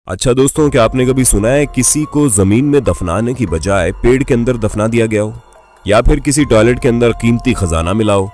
अच्छा दोस्तों, क्या आपने कभी सुना है किसी को जमीन में दफनाने की बजाय पेड़ के अंदर दफना दिया गया हो, या फिर किसी टॉयलेट के अंदर कीमती खजाना मिला हो?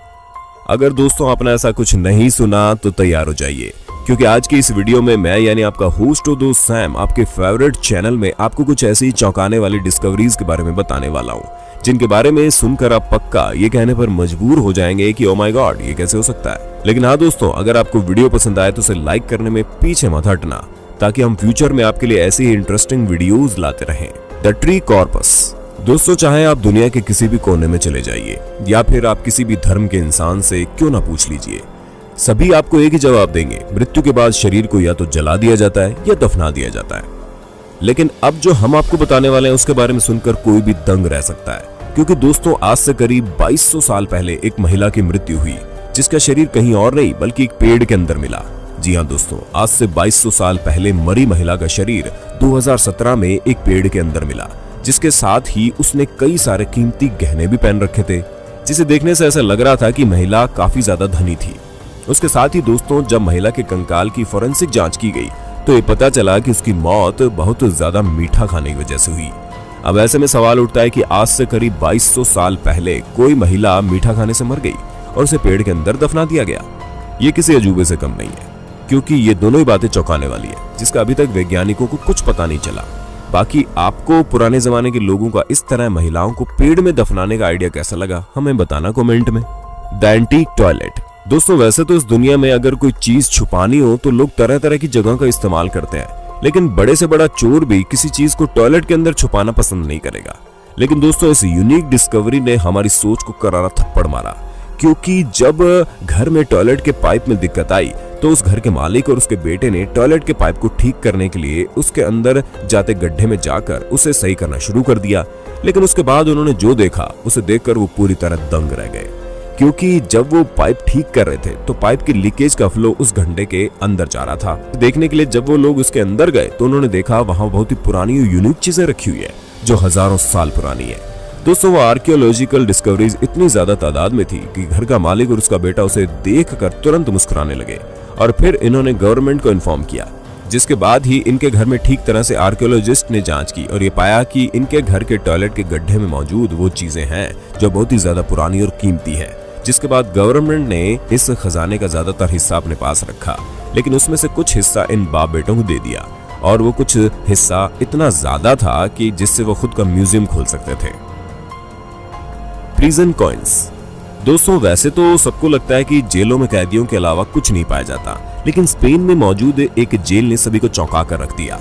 अगर दोस्तों आपने ऐसा कुछ नहीं सुना तो तैयार हो जाइए, क्योंकि आज की इस वीडियो में मैं यानी आपका होस्ट और दोस्त सैम आपके फेवरेट चैनल में आपको कुछ ऐसी चौंकाने वाली डिस्कवरीज के बारे में बताने वाला हूँ, जिनके बारे में सुनकर आप पक्का ये कहने पर मजबूर हो जाएंगे कि ओ माय गॉड, ये कैसे हो सकता है। लेकिन हाँ दोस्तों, अगर आपको वीडियो पसंद आए तो उसे लाइक करने में पीछे मत हटना, ताकि हम फ्यूचर में आपके लिए ऐसी ही इंटरेस्टिंग वीडियोस लाते रहें। The tree corpus. दोस्तों, चाहे आप दुनिया के किसी भी कोने में चले जाइए या फिर आप किसी भी धर्म के इंसान से क्यों ना पूछ लीजिए, सभी आपको एक ही जवाब देंगे। मृत्यु के बाद शरीर को या तो जला दिया जाता है या दफना दिया जाता है। लेकिन अब जो हम आपको बताने वाले हैं उसके बारे में सुनकर कोई भी दंग रह सकता है, क्योंकि दोस्तों आज से करीब 2200 साल पहले एक महिला की मृत्यु हुई, जिसका शरीर कहीं और नहीं बल्कि एक पेड़ के अंदर मिला। जी हाँ दोस्तों, आज से 2200 साल पहले मरी महिला का शरीर 2017 में एक पेड़ के अंदर मिला, जिसके साथ ही उसने कई सारे कीमती गहने भी पहन रखे थे, जिसे देखने से ऐसा लग रहा था कि महिला काफी ज्यादा धनी थी। उसके साथ ही दोस्तों, जब महिला के कंकाल की फोरेंसिक जांच की गई तो ये पता चला कि उसकी मौत बहुत ज्यादा मीठा खाने की वजह से हुई। अब ऐसे में सवाल उठता है कि आज से करीब 2200 साल पहले कोई महिला मीठा खाने से मर गई और उसे पेड़ के अंदर दफना दिया गया। ये किसी अजूबे से कम नहीं है, क्योंकि ये दोनों ही बातें चौंकाने वाली है, जिसका अभी तक वैज्ञानिकों को कुछ पता नहीं चला। बाकी आपको पुराने जमाने के लोगों का इस तरह महिलाओं को पेड़ में दफनाने का आइडिया कैसा लगा, हमें बताना कमेंट में। The antique toilet. दोस्तों, वैसे तो इस दुनिया में अगर कोई चीज छुपानी हो तो लोग तरह तरह की जगह का इस्तेमाल करते हैं, लेकिन बड़े से बड़ा चोर भी किसी चीज को टॉयलेट के अंदर छुपाना पसंद नहीं करेगा। लेकिन दोस्तों, इस यूनिक डिस्कवरी ने हमारी सोच को करारा थप्पड़ मारा, क्योंकि जब घर में टॉयलेट के पाइप में दिक्कत आई तो उस घर के मालिक और उसके बेटे ने टॉयलेट के पाइप को ठीक करने के लिए उसके अंदर जाते गड्ढे में जाकर उसे सही करना शुरू कर दिया। लेकिन उसके बाद उन्होंने जो देखा उसे देखकर वो पूरी तरह दंग रह गए, क्योंकि जब वो पाइप ठीक कर रहे थे तो पाइप की लीकेज का फ्लो उस गड्ढे के अंदर जा रहा था। देखने के लिए जब वो लोग उसके अंदर गए तो उन्होंने देखा वहां बहुत ही पुरानी और यूनिक चीजें रखी हुई है, जो हजारों साल पुरानी है। दोस्तों, वो आर्कियोलॉजिकल डिस्कवरीज इतनी ज्यादा तादाद में थी कि घर का मालिक और उसका बेटा उसे देखकर तुरंत मुस्कुराने लगे, और फिर इन्होंने गवर्नमेंट को इन्फॉर्म किया, जिसके बाद ही इनके घर में ठीक तरह से आर्कियोलॉजिस्ट ने जांच की और ये पाया कि इनके घर के टॉयलेट के गड्ढे में मौजूद वो चीजें हैं जो बहुत ही ज्यादा पुरानी और कीमती है। जिसके बाद गवर्नमेंट ने इस खजाने का ज्यादातर हिस्सा अपने पास रखा, लेकिन उसमें से कुछ हिस्सा इन बाप बेटों को दे दिया, और वो कुछ हिस्सा इतना ज्यादा था कि जिससे वो खुद का म्यूजियम खोल सकते थे। Prison coins. दोस्तों, वैसे तो सबको लगता है कि जेलों में कैदियों के अलावा कुछ नहीं पाया जाता, लेकिन स्पेन में मौजूद एक जेल ने सभी को चौंका कर रख दिया,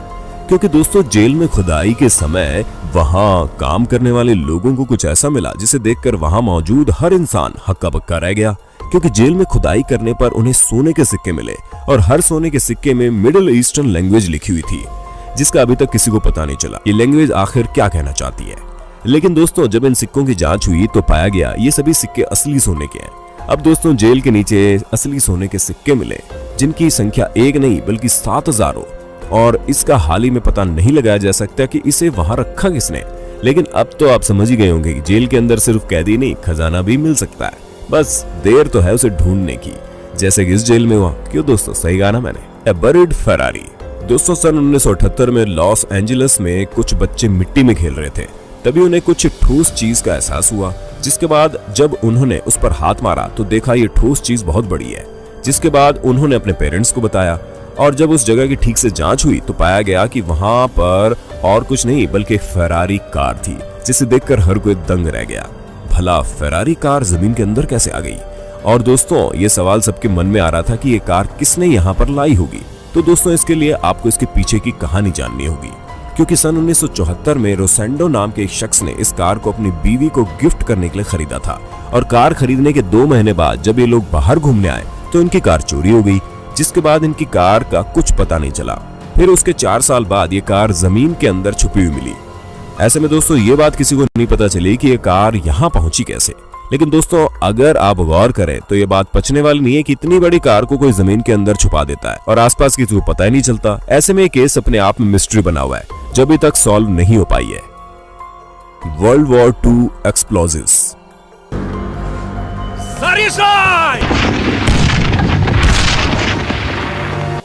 क्योंकि दोस्तों जेल में खुदाई के समय वहां काम करने वाले लोगों को कुछ ऐसा मिला जिसे देखकर वहां मौजूद हर इंसान हक्का बक्का रह गया। क्योंकि जेल में खुदाई करने पर उन्हें सोने के सिक्के मिले, और हर सोने के सिक्के में मिडिल ईस्टर्न लैंग्वेज लिखी हुई थी, जिसका अभी तक किसी को पता नहीं चला ये लैंग्वेज आखिर क्या कहना चाहती है। लेकिन दोस्तों, जब इन सिक्कों की जांच हुई तो पाया गया ये सभी सिक्के असली सोने के हैं। अब दोस्तों, जेल के नीचे असली सोने के सिक्के मिले, जिनकी संख्या एक नहीं बल्कि 7000 हो, और इसका हाल ही में पता नहीं लगाया जा सकता कि इसे वहां रखा किसने। लेकिन अब तो आप समझ ही गए होंगे कि जेल के अंदर सिर्फ कैदी नहीं, खजाना भी मिल सकता है, बस देर तो है उसे ढूंढने की, जैसे कि इस जेल में हुआ। क्यों दोस्तों, सही कहा ना मैंने। ए बरीड फेरारी। दोस्तों, सन 1978 में लॉस एंजलिस में कुछ बच्चे मिट्टी में खेल रहे थे, तभी उन्हें कुछ ठोस चीज का एहसास हुआ, जिसके बाद जब उन्होंने उस पर हाथ मारा तो देखा ये ठोस चीज बहुत बड़ी है। जिसके बाद उन्होंने अपने पेरेंट्स को बताया, और जब उस जगह की ठीक से जांच हुई तो पाया गया कि वहां पर और कुछ नहीं बल्कि एक फेरारी कार थी, जिसे देखकर हर कोई दंग रह गया। भला फेरारी कार जमीन के अंदर कैसे आ गई? और दोस्तों, ये सवाल सबके मन में आ रहा था कि ये कार किसने यहाँ पर लाई होगी। तो दोस्तों, इसके लिए आपको इसके पीछे की कहानी जाननी होगी, क्योंकि सन 1974 में रोसेंडो नाम के एक शख्स ने इस कार को अपनी बीवी को गिफ्ट करने के लिए खरीदा था, और कार खरीदने के 2 महीने बाद जब ये लोग बाहर घूमने आए तो इनकी कार चोरी हो गई, जिसके बाद इनकी कार का कुछ पता नहीं चला। फिर उसके 4 साल बाद ये कार जमीन के अंदर छुपी हुई मिली। ऐसे में दोस्तों, ये बात किसी को नहीं पता चली कि ये कार यहाँ पहुंची कैसे। लेकिन दोस्तों, अगर आप गौर करें तो ये बात पचने वाली नहीं है कि इतनी बड़ी कार को कोई जमीन के अंदर छुपा देता है और आसपास किसी को पता ही नहीं चलता। ऐसे में ये केस अपने आप में मिस्ट्री बना हुआ है, जो अभी तक सॉल्व नहीं हो पाई है। World war II explosives.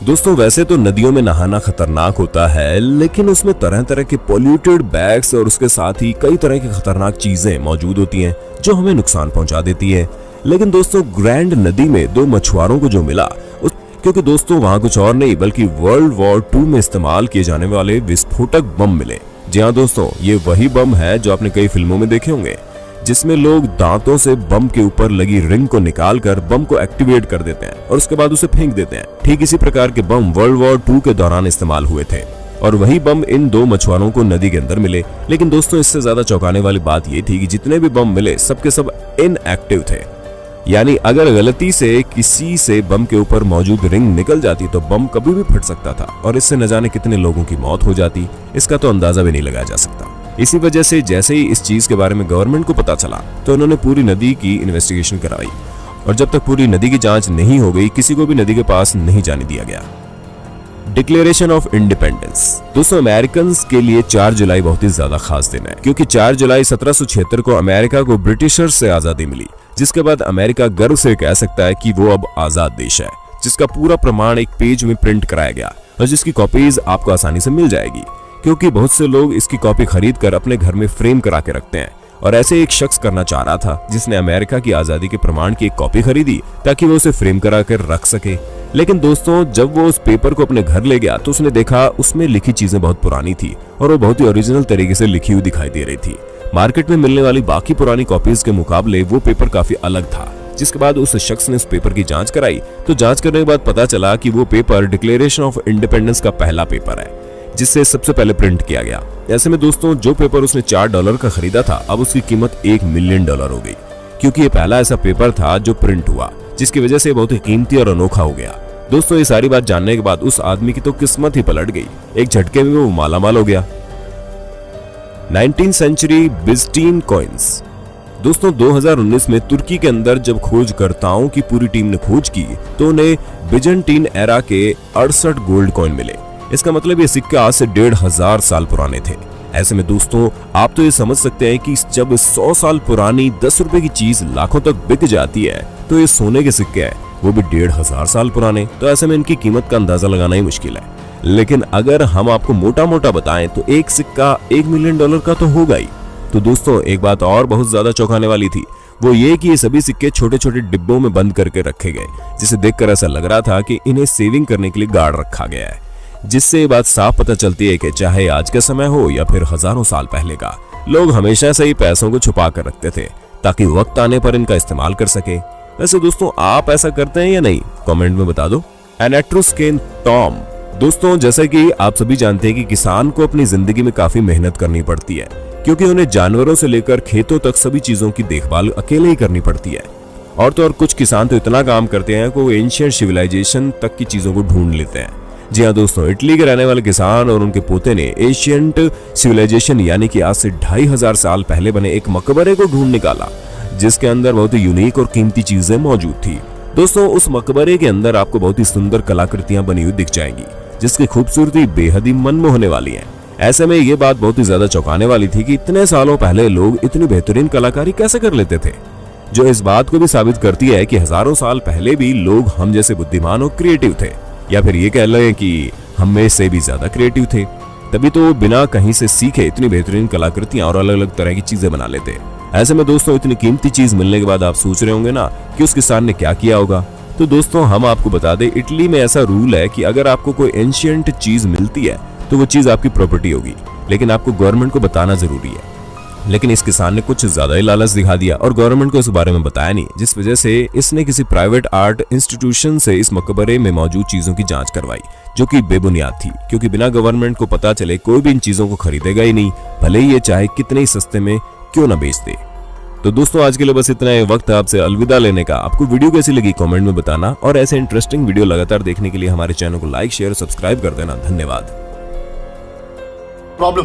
दोस्तों वैसे तो नदियों में नहाना खतरनाक होता है, लेकिन उसमें तरह तरह के पोल्यूटेड बैग्स और उसके साथ ही कई तरह की खतरनाक चीजें मौजूद होती हैं जो हमें नुकसान पहुंचा देती है। लेकिन दोस्तों ग्रैंड नदी में दो मछुआरों को जो मिला क्योंकि दोस्तों वहां कुछ और नहीं बल्कि वर्ल्ड वॉर 2 में इस्तेमाल किए जाने वाले विस्फोटक बम मिले। जी हाँ दोस्तों, ये वही बम है जो आपने कई फिल्मों में देखे होंगे, जिसमें लोग दांतों से बम के ऊपर लगी रिंग को निकालकर बम को एक्टिवेट कर देते हैं और उसके बाद उसे फेंक देते हैं। ठीक इसी प्रकार के बम वर्ल्ड वॉर 2 के दौरान इस्तेमाल हुए थे और वही बम इन दो मछुआरों को नदी के अंदर मिले। लेकिन दोस्तों इससे ज्यादा चौंकाने वाली बात ये थी कि जितने भी बम मिले सबके सब इनएक्टिव थे, यानी अगर गलती से किसी से बम के ऊपर मौजूद रिंग निकल जाती तो बम कभी भी फट सकता था और इससे न जाने कितने लोगों की मौत हो जाती, इसका तो अंदाजा भी नहीं लगाया जा सकता। इसी वजह से जैसे ही इस चीज के बारे में गवर्नमेंट को पता चला तो उन्होंने पूरी नदी की इन्वेस्टिगेशन कराई और जब तक पूरी नदी की जांच नहीं हो गई किसी को भी नदी के पास नहीं जाने दिया गया। Declaration of independence. दोस्तों अमेरिकन के लिए 4 जुलाई बहुत ही ज्यादा खास दिन है, क्योंकि 4 जुलाई 1776 को अमेरिका को ब्रिटिशर्स से आजादी मिली, जिसके बाद अमेरिका गर्व से कह सकता है कि वो अब आजाद देश है, जिसका पूरा प्रमाण एक पेज में प्रिंट कराया गया और जिसकी कॉपीज आपको आसानी से मिल जाएगी, क्योंकि बहुत से लोग इसकी कॉपी खरीद कर अपने घर में फ्रेम करा के रखते हैं। और ऐसे एक शख्स करना चाह रहा था जिसने अमेरिका की आजादी के प्रमाण की एक कॉपी खरीदी ताकि वो उसे फ्रेम करा कर रख सके। लेकिन दोस्तों जब वो उस पेपर को अपने घर ले गया तो उसने देखा उसमें लिखी चीजें बहुत पुरानी थी और वो बहुत ही ओरिजिनल तरीके से लिखी हुई दिखाई दे रही थी। मार्केट में मिलने वाली बाकी पुरानी कॉपीज के मुकाबले वो पेपर काफी अलग था। जिसके बाद उस शख्स ने उस पेपर की जांच कराई तो जांच करने के बाद पता चला कि वो पेपर डिक्लेरेशन ऑफ इंडिपेंडेंस का पहला पेपर है, जिससे सबसे पहले प्रिंट किया गया। ऐसे में दोस्तों जो पेपर उसने $4 का खरीदा था अब उसकी कीमत $1 मिलियन हो गई, क्योंकि ये पहला ऐसा पेपर था जो प्रिंट हुआ, जिसकी वजह से बहुत ही कीमती और अनोखा हो गया। दोस्तों ये सारी बात जानने के बाद उस आदमी की तो किस्मत ही पलट गई, एक झटके में वो मालामाल हो गया। 19th century बिज़ंटीन coins. दोस्तों 2019 में तुर्की के अंदर जब खोजकर्ताओं की पूरी टीम ने खोज की तो उन्हें बिज़ंटीन एरा के 68 गोल्ड कॉइन मिले। इसका मतलब ये सिक्के आज से 1500 साल पुराने थे। ऐसे में दोस्तों आप तो ये समझ सकते हैं कि जब 100 साल पुरानी 10 रुपए की चीज लाखों तक बिक जाती है तो ये सोने के सिक्के हैं, वो भी 1500 साल पुराने, तो ऐसे में इनकी कीमत का अंदाजा लगाना ही मुश्किल है। लेकिन अगर हम आपको मोटा मोटा बताएं तो एक सिक्का $1 मिलियन का तो होगा ही। तो दोस्तों एक बात और बहुत ज्यादा चौंकाने वाली थी, वो ये कि ये सभी सिक्के छोटे छोटे डिब्बों में बंद करके रखे गए, जिसे देखकर ऐसा लग रहा था कि इन्हें सेविंग करने के लिए गार्ड रखा गया है। जिससे ये बात साफ पता चलती है कि चाहे आज का समय हो या फिर हजारों साल पहले का, लोग हमेशा से ही पैसों को छुपा कर रखते थे ताकि वक्त आने पर इनका इस्तेमाल कर सके। वैसे दोस्तों आप ऐसा करते हैं या नहीं, कमेंट में बता दो। एनेट्रोस्केन टॉम। दोस्तों जैसा कि आप सभी जानते हैं कि किसान को अपनी जिंदगी में काफी मेहनत करनी पड़ती है, क्योंकि उन्हें जानवरों से लेकर खेतों तक सभी चीजों की देखभाल अकेले ही करनी पड़ती है। और तो और कुछ किसान तो इतना काम करते हैं कि वो एंशिएंट सिविलाइजेशन तक की चीजों को ढूंढ लेते हैं। जी हाँ दोस्तों, इटली के रहने वाले किसान और उनके पोते ने एशियंट सिविलाइजेशन यानी कि आज से 2500 साल पहले बने एक मकबरे को ढूंढ निकाला, जिसके अंदर बहुत ही यूनिक और कीमती चीजें मौजूद थी। दोस्तों उस मकबरे के अंदर आपको बहुत ही सुंदर कलाकृतियां बनी हुई दिख जाएंगी, जिसकी खूबसूरती बेहद ही मनमोहने वाली है। ऐसे में ये बात बहुत ही ज्यादा चौंकाने वाली थी कि इतने सालों पहले लोग इतनी बेहतरीन कलाकारी कैसे कर लेते थे, जो इस बात को भी साबित करती है कि हजारों साल पहले भी लोग हम जैसे बुद्धिमान और क्रिएटिव थे, या फिर ये कह लें कि हम में से भी ज्यादा क्रिएटिव थे। तभी तो बिना कहीं से सीखे इतनी बेहतरीन कलाकृतियां और अलग अलग तरह की चीजें बना लेते। ऐसे में दोस्तों इतनी कीमती चीज मिलने के बाद आप सोच रहे होंगे ना कि उस किसान ने क्या किया होगा। तो दोस्तों हम आपको बता दें, इटली में ऐसा रूल है कि अगर आपको कोई एंशिएंट चीज मिलती है तो वो चीज आपकी प्रॉपर्टी होगी, लेकिन आपको गवर्नमेंट को बताना जरूरी है। लेकिन इस किसान ने कुछ ज्यादा ही लालच दिखा दिया और गवर्नमेंट को इस बारे में बताया नहीं, जिस वजह से इसने किसी प्राइवेट आर्ट इंस्टीट्यूशन से इस मकबरे में मौजूद चीजों की जांच करवाई, जो कि बेबुनियाद थी, क्योंकि बिना गवर्नमेंट को पता चले कोई भी इन चीजों को खरीदेगा ही नहीं, भले ही ये चाहे कितने ही सस्ते में क्यों ना बेच दे। तो दोस्तों आज के लिए बस इतना है, वक्त आपसे अलविदा लेने का। आपको वीडियो कैसी लगी कमेंट में बताना, और ऐसे इंटरेस्टिंग वीडियो लगातार देखने के लिए हमारे चैनल को लाइक शेयर सब्सक्राइब कर देना। धन्यवाद। प्रॉब्लम